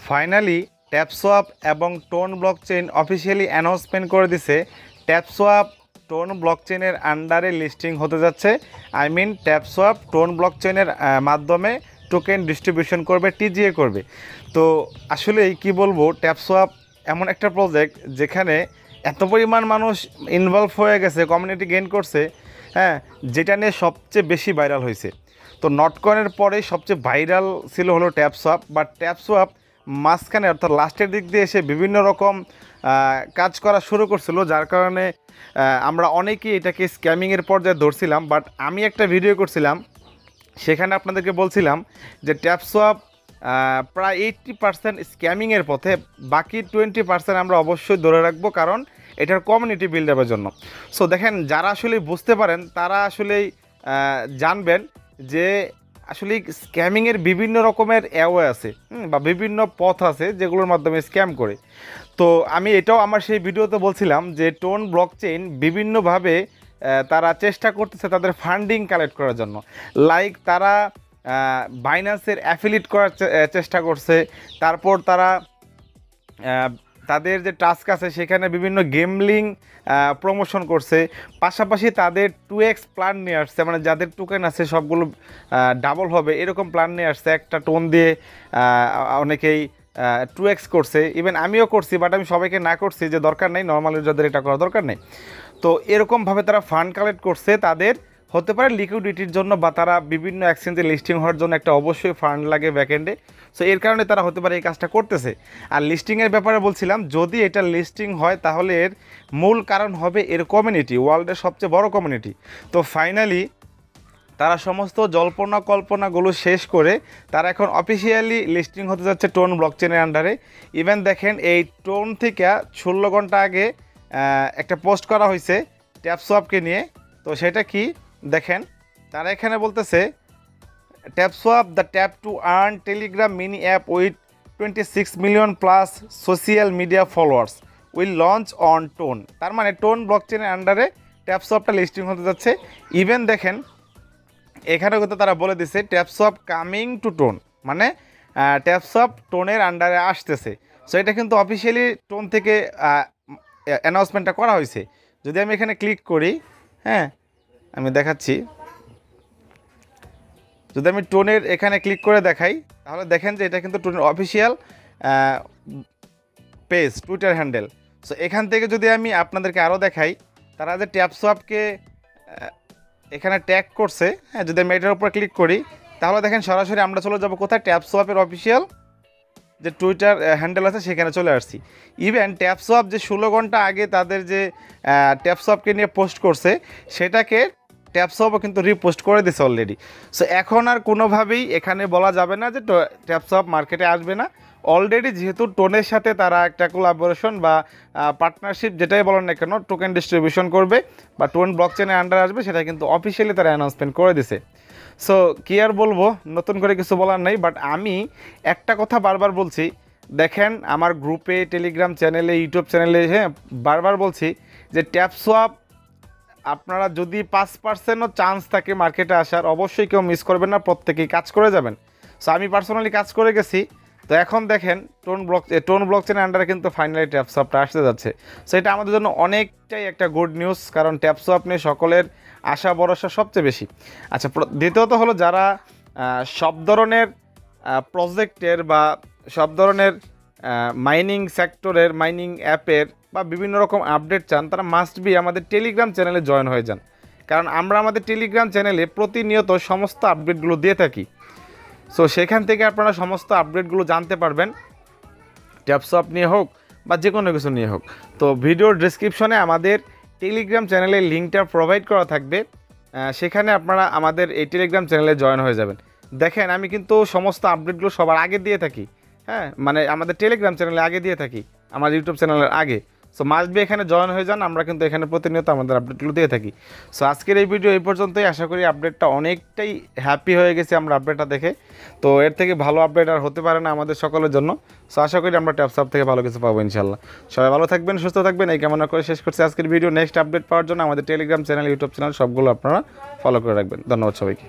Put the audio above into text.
Finally TapSwap এবং tone blockchain officially announcement করে দিছে ট্যাপসোয়াপ টোন ব্লকচেইনের আন্ডারে লিস্টিং হতে যাচ্ছে। আই মিন ট্যাপসোয়াপ টোন ব্লকচেইনের মাধ্যমে টোকেন ডিস্ট্রিবিউশন করবে, টিজিএ করবে। তো আসলেই কি বলবো, ট্যাপসোয়াপ এমন একটা প্রজেক্ট যেখানে এত পরিমাণ মানুষ ইনভলভ হয়ে গেছে, কমিউনিটি গেইন করছে, হ্যাঁ, যেটা নিয়ে সবচেয়ে বেশি ভাইরাল হয়েছে। তো নটকয়েনের পরে সবচেয়ে ভাইরাল ছিল হলো ট্যাপসোয়াপ, বাট ট্যাপসোয়াপ মাঝখানে অর্থাৎ লাস্টের দিক দিয়ে এসে বিভিন্ন রকম কাজ করা শুরু করছিল, যার কারণে আমরা অনেকেই এটাকে স্ক্যামিংয়ের পর্যায়ে ধরছিলাম। বাট আমি একটা ভিডিও করছিলাম, সেখানে আপনাদেরকে বলছিলাম যে ট্যাপসোয়াপ প্রায় 80% স্ক্যামিংয়ের পথে, বাকি 20% আমরা অবশ্যই ধরে রাখবো, কারণ এটার কমিউনিটি বিল্ড আপের জন্য। সো দেখেন, যারা আসলে বুঝতে পারেন তারা আসলেই জানবেন যে আসলে স্ক্যামিংয়ের বিভিন্ন রকমের অ্যাওয়ে আছে, বা বিভিন্ন পথ আছে যেগুলোর মাধ্যমে স্ক্যাম করে। তো আমি এটাও আমার সেই ভিডিওতে বলছিলাম যে টোন ব্লকচেইন বিভিন্নভাবে তারা চেষ্টা করতেছে তাদের ফান্ডিং কালেক্ট করার জন্য। লাইক তারা বাইন্যান্সের অ্যাফিলিয়েট করার চেষ্টা করছে, তারপর তারা তাদের যে টাস্ক আছে সেখানে বিভিন্ন গেমলিং প্রমোশন করছে, পাশাপাশি তাদের 2x প্ল্যান নিয়ে আসছে, মানে যাদের টোকেন আছে সবগুলো ডাবল হবে এরকম প্ল্যান নিয়ে আসছে। একটা টোন দিয়ে অনেকেই 2x করছে, ইভেন আমিও করছি, বাট আমি সবাইকে না করছি যে দরকার নেই, নর্মালি যাদের এটা করা দরকার নেই। তো এরকমভাবে তারা ফান্ড কালেক্ট করছে, তাদের হতে পারে লিকুইডিটির জন্য, বা তারা বিভিন্ন এক্সচেঞ্জে লিস্টিং হওয়ার জন্য একটা অবশ্যই ফান্ড লাগে ব্যাকএন্ডে। সো এর কারণে তারা হতে পারে এই কাজটা করতেছে। আর লিস্টিংয়ের ব্যাপারে বলছিলাম, যদি এটা লিস্টিং হয় তাহলে এর মূল কারণ হবে এর কমিউনিটি, ওয়ার্ল্ডের সবচেয়ে বড় কমিউনিটি। তো ফাইনালি তারা সমস্ত জল্পনা কল্পনাগুলো শেষ করে তারা এখন অফিসিয়ালি লিস্টিং হতে যাচ্ছে টোন ব্লকচেনের আন্ডারে। ইভেন দেখেন, এই টোন থেকে 16 ঘন্টা আগে একটা পোস্ট করা হয়েছে ট্যাপসোয়াপকে নিয়ে। তো সেটা কি দেখেন, তারা এখানে বলতেছে TapSwap the tap to earn Telegram mini app with 26 million plus social media followers will launch on TON. তার মানে টোন ব্লকচেনের আন্ডারে ট্যাপসোয়াপটা লিস্টিং হতে যাচ্ছে। ইভেন দেখেন, এখানেও কিন্তু তারা বলে দিছে ট্যাপসোয়াপ কামিং টু টোন, মানে ট্যাপসোয়াপ টোনের আন্ডারে আসতেছে। সো এটা কিন্তু অফিসিয়ালি টোন থেকে অ্যানাউন্সমেন্টটা করা হয়েছে। যদি আমি এখানে ক্লিক করি, হ্যাঁ আমি দেখাচ্ছি, যদি আমি টোনের এখানে ক্লিক করে দেখাই তাহলে দেখেন যে এটা কিন্তু টোনের official page, Twitter handle. So এখান থেকে যদি আমি আপনাদেরকে আরও দেখাই, তারা যে ট্যাপসোয়াপকে এখানে ট্যাগ করছে, হ্যাঁ, যদি আমি এটার উপর ক্লিক করি তাহলে দেখেন সরাসরি আমরা চলে যাব কোথায়, ট্যাপসোয়াপের অফিসিয়াল যে টুইটার হ্যান্ডেল আছে সেখানে চলে আসছি। ইভেন ট্যাপসোয়াপ যে 16 ঘন্টা আগে তাদের যে ট্যাপসোয়াপকে নিয়ে পোস্ট করছে সেটাকে ট্যাপসোয়াপও কিন্তু রিপোস্ট করে দিছে অলরেডি। সো এখন আর কোনোভাবেই এখানে বলা যাবে না যে ট্যাপসোয়াপ মার্কেটে আসবে না। অলরেডি যেহেতু টোনের সাথে তারা একটা কোলাবোরেশন বা পার্টনারশিপ যেটাই বলেন না কেন, টোকেন ডিস্ট্রিবিউশন করবে বা টোন ব্লকচেনের আন্ডার আসবে, সেটা কিন্তু অফিসিয়ালি তারা অ্যানাউন্সমেন্ট করে দিছে। সো কী আর বলবো, নতুন করে কিছু বলার নেই। বাট আমি একটা কথা বারবার বলছি, দেখেন আমার গ্রুপে, টেলিগ্রাম চ্যানেলে, ইউটিউব চ্যানেলে, হ্যাঁ, বারবার বলছি যে ট্যাপসোয়াপ আপনারা যদি 5%ও চান্স থাকে মার্কেটে আসার, অবশ্যই কেউ মিস করবেন না, প্রত্যেকেই কাজ করে যাবেন। সো আমি পার্সোনালি কাজ করে গেছি। তো এখন দেখেন টোন ব্লকচেনের আন্ডারে কিন্তু ফাইনালি ট্যাপসোয়াপটা আসতে যাচ্ছে। সো এটা আমাদের জন্য অনেকটাই একটা গুড নিউজ, কারণ ট্যাপসোয়াপ নিয়ে সকলের আশা ভরসা সবচেয়ে বেশি। আচ্ছা, দ্বিতীয়ত হলো যারা সব ধরনের প্রজেক্টের বা সব ধরনের মাইনিং সেক্টরের, মাইনিং অ্যাপের বা বিভিন্ন রকম আপডেট চান, তারা মাস্ট বি আমাদের টেলিগ্রাম চ্যানেলে জয়েন হয়ে যান, কারণ আমরা আমাদের টেলিগ্রাম চ্যানেলে প্রতিনিয়ত সমস্ত আপডেটগুলো দিয়ে থাকি। সো সেখান থেকে আপনারা সমস্ত আপডেটগুলো জানতে পারবেন, ট্যাপসোয়াপ নিয়ে হোক বা যে কোনো কিছু নিয়ে হোক। তো ভিডিওর ডেসক্রিপশনে আমাদের টেলিগ্রাম চ্যানেলের লিঙ্কটা প্রোভাইড করা থাকবে, সেখানে আপনারা আমাদের এই টেলিগ্রাম চ্যানেলে জয়েন হয়ে যাবেন। দেখেন, আমি কিন্তু সমস্ত আপডেটগুলো সবার আগে দিয়ে থাকি, হ্যাঁ, মানে আমাদের টেলিগ্রাম চ্যানেলে আগে দিয়ে থাকি, আমার ইউটিউব চ্যানেলের আগে। সো মাস্ট বি এখানে জয়েন হয়ে যান, আমরা কিন্তু এখানে প্রতিনিয়ত আমাদের আপডেটগুলো দিয়ে থাকি। সো আজকের এই ভিডিও এই পর্যন্তই। আশা করি আপডেটটা অনেকটাই হ্যাপি হয়ে গেছি আমরা আপডেটটা দেখে। তো এর থেকে ভালো আপডেট আর হতে পারে না আমাদের সকলের জন্য। সো আশা করি আমরা ট্যাপসোয়াপ থেকে ভালো কিছু পাবো ইনশাল্লাহ। সবাই ভালো থাকবেন, সুস্থ থাকবেন, এই কামনা করে শেষ করছি আজকের ভিডিও। নেক্সট আপডেট পাওয়ার জন্য আমাদের টেলিগ্রাম চ্যানেল, ইউটিউব চ্যানেল সবগুলো আপনারা ফলো করে রাখবেন। ধন্যবাদ সবাইকে।